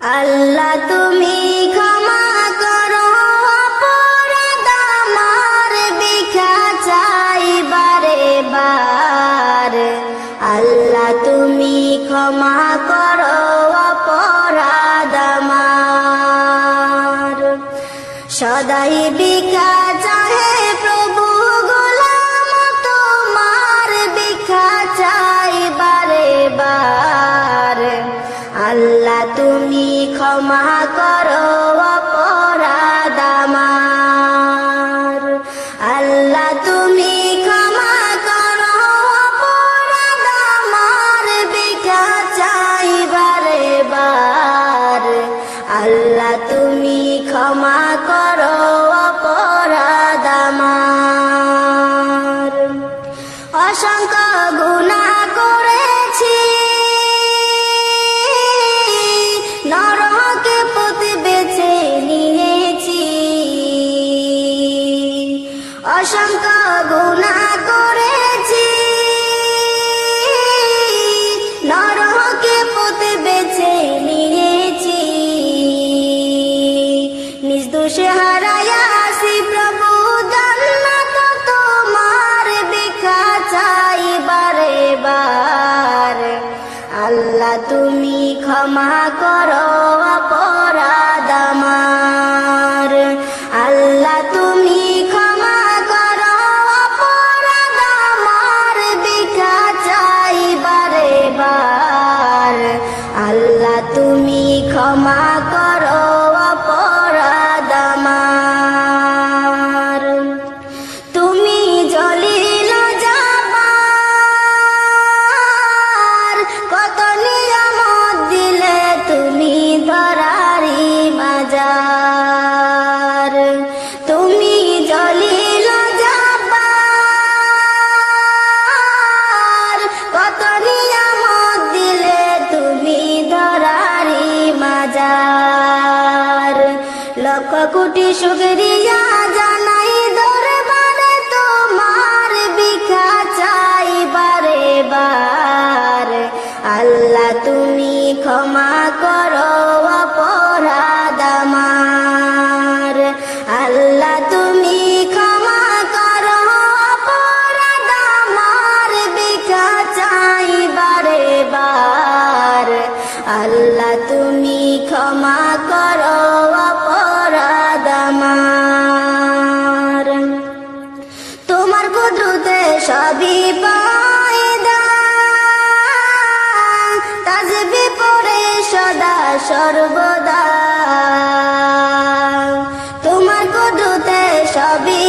আল্লাহ তুমি ক্ষমা করো অপরাধ আমার, ভিক্ষা চাই বারে বার। আল্লাহ তুমি ক্ষমা করো অপরাধ আমার। সদাই ভিক্ষা চাহে প্রভু, গোলাম তোমার, ভিক্ষা চাই বারে বার। আল্লাহ তুমি ক্ষমা করো অপরাধ আমার। আল্লাহ তুমি ক্ষমা করো অপরাধ আমার, ভিক্ষা চাই বারে বার। আল্লাহ তুমি ক্ষমা করো অপরাধ আমার। অসংখ্য গুনাহ করেছি, নরকে পথ বেছে নিয়েছি। অসংখ্য গুনাহ করেছি, নরকে পথ বেছে নিয়েছি। নিজ দোষে হারাইয়াছি প্রভু, জান্নাত তোমার, ভিক্ষা চাই বারে বার। আল্লাহ তুমি ক্ষমা করো অপরাধ আমার। আল্লাহ তুমি ক্ষমা করো অপরাধ আমার, ভিক্ষা চাই বারে বার। আল্লাহ তুমি ক্ষমা করো অপরাধ আমার। তুমি জলিল জব্বার, কত নিয়ামত দিলে তুমি ধরারি মাজার। তুমি জলিল জব্বার, কত নিয়ামত দিলে তুমি ধরারি মাজার। লক্ষ কোটি শুকরিয়া জানাই দরবারে তোমার, ভিক্ষা চাই বারে বার। আল্লাহ তুমি ক্ষমা করো অপরাধ আমার। আল্লাহ তুমি ক্ষমা করো অপরাধ আমার, ভিক্ষা চাই বারে বার। আল্লাহ তুমি ক্ষমা করো অপরাধ আমার। তোমার কুদরতে সবই পয়দা, তাসবিহ পড়ে সদা সর্বদা। তোমার কুদরতে সবই